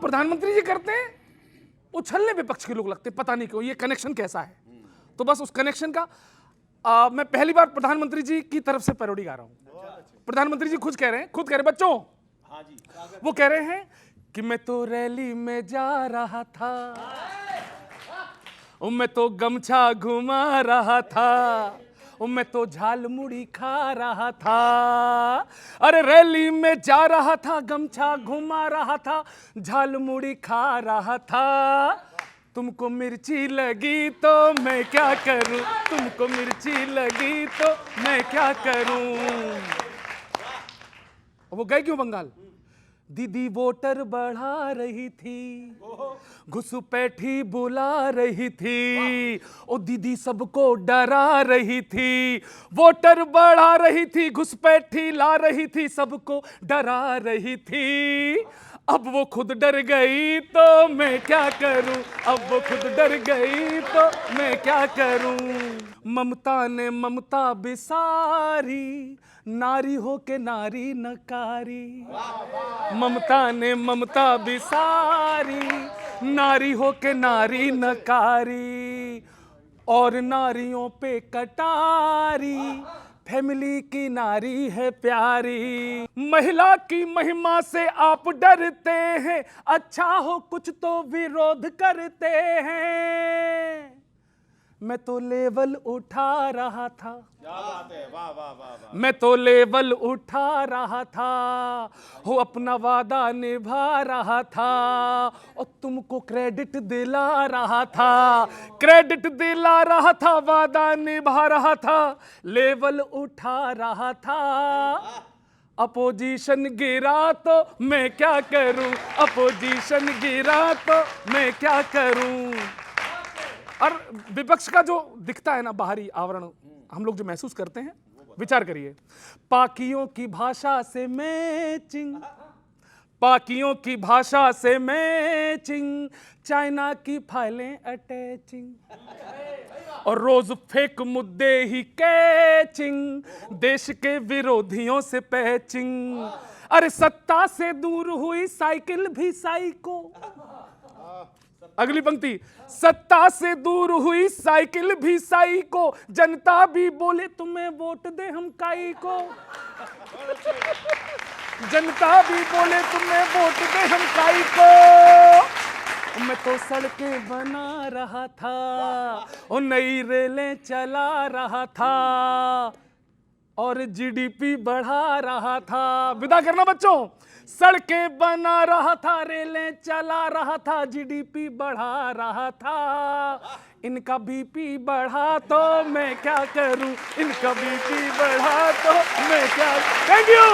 प्रधानमंत्री जी करते हैं, उछलने विपक्ष के लोग लगते, पता नहीं क्यों, ये कनेक्शन कैसा है। तो बस उस कनेक्शन का मैं पहली बार प्रधानमंत्री जी की तरफ से पैरोडी गा रहा हूं। प्रधानमंत्री जी खुद कह रहे हैं बच्चों, वो कह रहे हैं कि मैं तो रैली में जा रहा था, मैं तो गमछा घुमा रहा था, मैं तो झाल मुड़ी खा रहा था। अरे रैली में जा रहा था, गमछा घुमा रहा था, झाल मुड़ी खा रहा था। तुमको मिर्ची लगी तो मैं क्या करूं, तुमको मिर्ची लगी तो मैं क्या करूं। वो गए क्यों बंगाल? दीदी वोटर बढ़ा रही थी, घुसपैठी बुला रही थी, ओ दीदी सबको डरा रही थी। वोटर बढ़ा रही थी, घुसपैठी ला रही थी, सबको डरा रही थी। अब वो खुद डर गई तो मैं क्या करूं, अब वो खुद डर गई तो मैं क्या करूं। ममता ने ममता बिसारी, नारी हो के नारी नकारी। ममता ने ममता बिसारी, नारी हो के नारी नकारी। और नारियों पे कटारी, फैमिली की नारी है प्यारी। महिला की महिमा से आप डरते हैं, अच्छा हो कुछ तो विरोध करते हैं। मैं तो लेवल उठा रहा था, क्या बात है, वाह वाह वाह। मैं तो लेवल उठा रहा था, हो अपना वादा निभा रहा था, और तुमको क्रेडिट दिला रहा था, क्रेडिट दिला रहा था, वादा निभा रहा था, लेवल उठा रहा था। अपोजिशन गिरा तो मैं क्या करूं, अपोजिशन गिरा तो मैं क्या करूं। और विपक्ष का जो दिखता है ना बाहरी आवरण, हम लोग जो महसूस करते हैं, विचार करिए। पाकियों की भाषा से मैचिंग, पाकियों की भाषा से मैचिंग, चाइना की फाइलें अटैचिंग, और रोज फेक मुद्दे ही कैचिंग, देश के विरोधियों से पैचिंग। अरे सत्ता से दूर हुई साइकिल भी साइको, अगली पंक्ति, सत्ता से दूर हुई साइकिल भी साई को, जनता भी बोले तुम्हें वोट दे हम काई को। जनता भी बोले तुम्हें वोट दे हम काई को। मैं तो सड़कें बना रहा था, और नई रेलें चला रहा था, और जीडीपी बढ़ा रहा था। विदा करना बच्चों। सड़कें बना रहा था, रेलें चला रहा था, जीडीपी बढ़ा रहा था। इनका बीपी बढ़ा तो मैं क्या करूं, इनका बीपी बढ़ा तो मैं क्या। Thank you.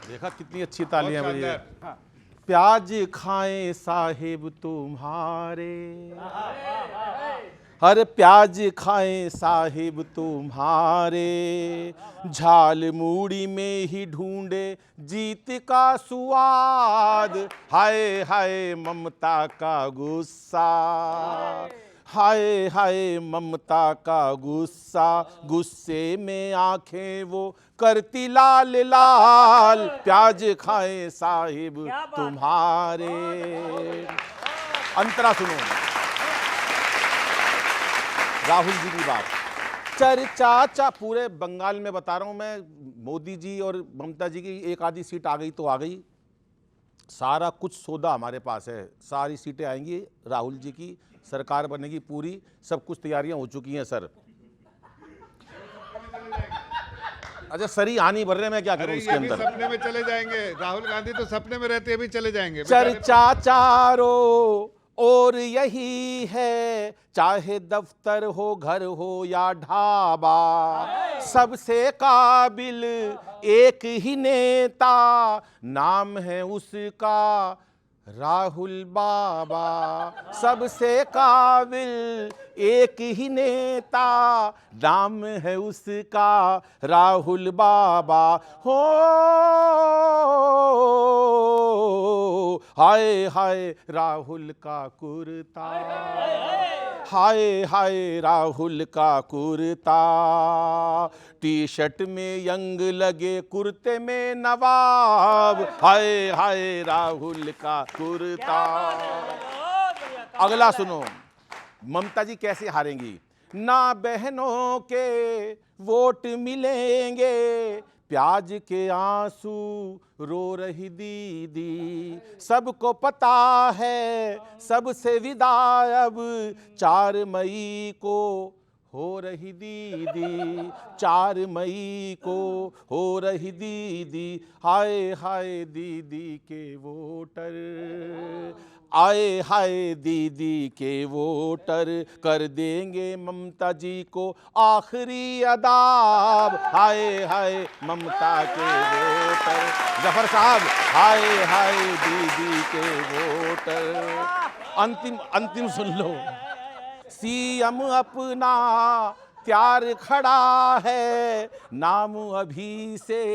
देखा कितनी अच्छी तालियां बजी है। प्याज खाएं साहिब तुम्हारे, हर प्याज खाएं साहिब तुम्हारे, झाल मूड़ी में ही ढूंढे जीत का स्वाद। हाय हाय ममता का गुस्सा, हाय हाय ममता का गुस्सा, गुस्से में आंखें वो करती लाल लाल। प्याज खाएं साहिब तुम्हारे। अंतरा सुनो, राहुल जी की बात चर्चा पूरे बंगाल में बता रहा हूं मैं। मोदी जी और ममता जी की एक आधी सीट आ गई तो आ गई, सारा कुछ सौदा हमारे पास है, सारी सीटें आएंगी, राहुल जी की सरकार बनेगी पूरी, सब कुछ तैयारियां हो चुकी हैं सर। अच्छा सर ही आनी भर रहे, मैं क्या करूं इसके अंदर। सपने में चले जाएंगे, राहुल गांधी तो सपने में रहते भी चले जाएंगे। चर्चा चारों और यही है, चाहे दफ्तर हो घर हो या ढाबा, सबसे काबिल एक ही नेता, नाम है उसका राहुल बाबा सबसे काबिल एक ही नेता, नाम है उसका राहुल बाबा हो। हाय हाय राहुल का कुर्ता, हाय हाय राहुल का कुर्ता, टी शर्ट में यंग लगे कुर्ते में नवाब, हाय हाय राहुल का कुर्ता। अगला सुनो, ममता जी कैसे हारेंगी। ना बहनों के वोट मिलेंगे, प्याज के आंसू रो रही दीदी, सबको पता है सबसे विदा अब 4 मई को हो रही दीदी, 4 मई को हो रही दीदी। हाय हाय दीदी के वोटर, आए हाय दीदी के वोटर, कर देंगे ममता जी को आखिरी अदाब, हाय हाय ममता के वोटर। जफर साहब, हाय हाय दीदी के वोटर। अंतिम सुन लो, सीएम अपना तैयार खड़ा है, नाम अभी से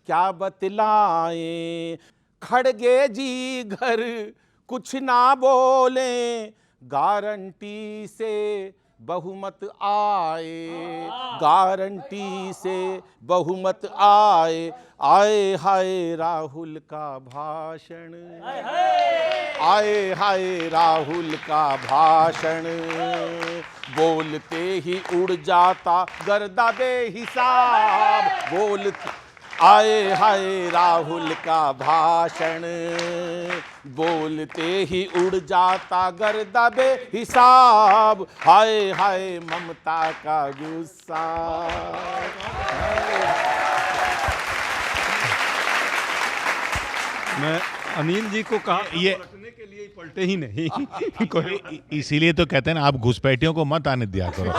क्या बतलाएं, खड़गे जी घर कुछ ना बोलें, गारंटी से बहुमत आए, गारंटी से बहुमत आए। आए हाय राहुल का भाषण, आए हाय राहुल का भाषण, बोलते ही उड़ जाता गर्दा बेहिसाब, बोलते आए हाय राहुल का भाषण, बोलते ही उड़ जाता गर्दा बेहिसाब, हाय हाय ममता का गुस्सा। मैं अनिल जी को कहा ये रखने के लिए पलटे ही नहीं। इसीलिए तो कहते हैं ना, आप घुसपैठियों को मत आने दिया करो।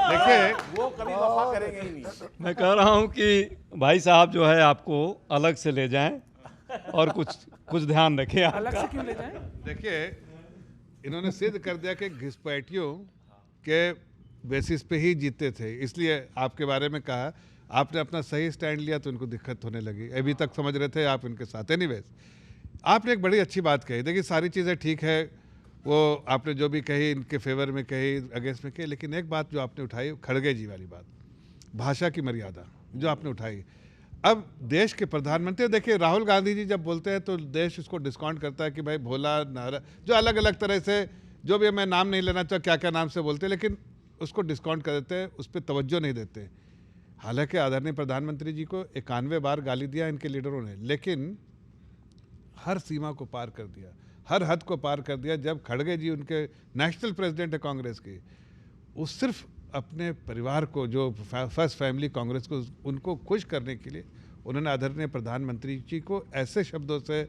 देखिए, वो कभी वफा करेंगे ही नहीं। मैं कह रहा हूं कि भाई साहब जो है आपको अलग से ले जाएं और कुछ ध्यान रखें। अलग से क्यों ले जाएं? देखिए, इन्होंने सिद्ध कर दिया कि घुसपैठियों के बेसिस पे ही जीते थे, इसलिए आपके बारे में कहा। आपने अपना सही स्टैंड लिया तो इनको दिक्कत होने लगी। अभी तक समझ रहे थे आप इनके साथ। एनीवेज, आपने एक बड़ी अच्छी बात कही। देखिए, सारी चीज़ें ठीक है, वो आपने जो भी कही इनके फेवर में कही, अगेंस्ट में कही, लेकिन एक बात जो आपने उठाई, खड़गे जी वाली बात, भाषा की मर्यादा जो आपने उठाई। अब देश के प्रधानमंत्री, देखिए राहुल गांधी जी जब बोलते हैं तो देश उसको डिस्काउंट करता है कि भाई भोला नारा, जो अलग अलग तरह से, जो भी मैं नाम नहीं लेना चाहता क्या क्या नाम से बोलते हैं, लेकिन उसको डिस्काउंट कर देते हैं, उस पर तवज्जो नहीं देते। हालांकि आदरणीय प्रधानमंत्री जी को 91 बार गाली दिया इनके लीडरों ने, लेकिन हर सीमा को पार कर दिया, हर हद को पार कर दिया। जब खड़गे जी उनके नेशनल प्रेसिडेंट है कांग्रेस की, वो सिर्फ अपने परिवार को, जो फर्स्ट फैमिली कांग्रेस को, उनको खुश करने के लिए उन्होंने आदरणीय प्रधानमंत्री जी को ऐसे शब्दों से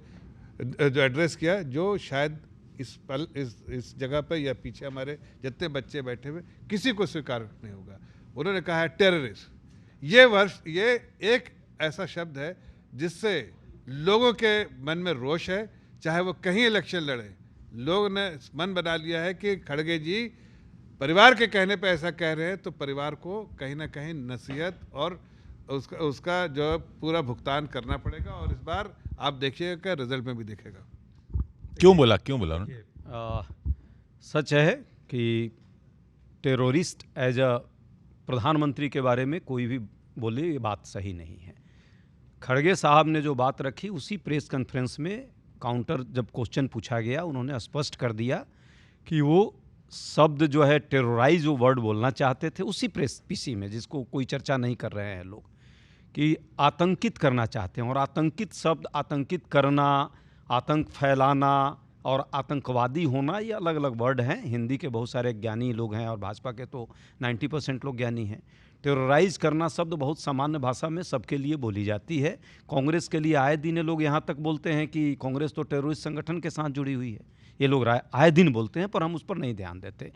जो एड्रेस किया, जो शायद इस जगह पे या पीछे हमारे जितने बच्चे बैठे हुए किसी को स्वीकार नहीं होगा। उन्होंने कहा है टेररिस्ट। ये एक ऐसा शब्द है जिससे लोगों के मन में रोष है, चाहे वो कहीं इलेक्शन लड़े। लोगों ने मन बना लिया है कि खड़गे जी परिवार के कहने पे ऐसा कह रहे हैं, तो परिवार को कहीं ना कहीं नसीहत और उसका जो पूरा भुगतान करना पड़ेगा। और इस बार आप देखिएगा कि रिजल्ट में भी दिखेगा। क्यों बोला उन्होंने? सच है कि टेररिस्ट एज अ प्रधानमंत्री के बारे में कोई भी बोले ये बात सही नहीं है। खड़गे साहब ने जो बात रखी, उसी प्रेस कॉन्फ्रेंस में काउंटर जब क्वेश्चन पूछा गया, उन्होंने स्पष्ट कर दिया कि वो शब्द जो है टेरराइज, वो वर्ड बोलना चाहते थे उसी प्रेस पीसी में, जिसको कोई चर्चा नहीं कर रहे हैं लोग, कि आतंकित करना चाहते हैं। और आतंकित शब्द, आतंकित करना, आतंक फैलाना और आतंकवादी होना, ये अलग अलग वर्ड हैं। हिंदी के बहुत सारे ज्ञानी लोग हैं और भाजपा के तो 90% लोग ज्ञानी हैं। टेरराइज करना शब्द बहुत सामान्य भाषा में सबके लिए बोली जाती है। कांग्रेस के लिए आए दिन लोग यहाँ तक बोलते हैं कि कांग्रेस तो टेररिस्ट संगठन के साथ जुड़ी हुई है, ये लोग आए दिन बोलते हैं, पर हम उस पर नहीं ध्यान देते।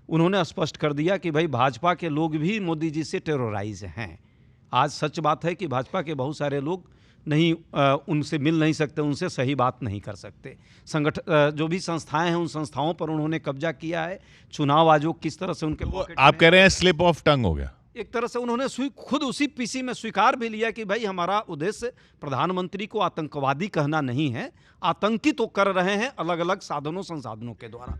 उन्होंने स्पष्ट कर दिया कि भाई भाजपा के लोग भी मोदी जी से टेरराइज हैं। आज सच बात है कि भाजपा के बहुत सारे लोग नहीं उनसे मिल नहीं सकते, उनसे सही बात नहीं कर सकते। जो भी संस्थाएं हैं उन संस्थाओं पर उन्होंने कब्जा किया है। चुनाव आयोग किस तरह से उनके पॉकेट आप में- कह रहे हैं स्लिप ऑफ टंग हो गया। एक तरह से उन्होंने खुद उसी पीसी में स्वीकार भी लिया कि भाई हमारा उद्देश्य प्रधानमंत्री को आतंकवादी कहना नहीं है, आतंकित तो कर रहे हैं अलग अलग साधनों संसाधनों के द्वारा।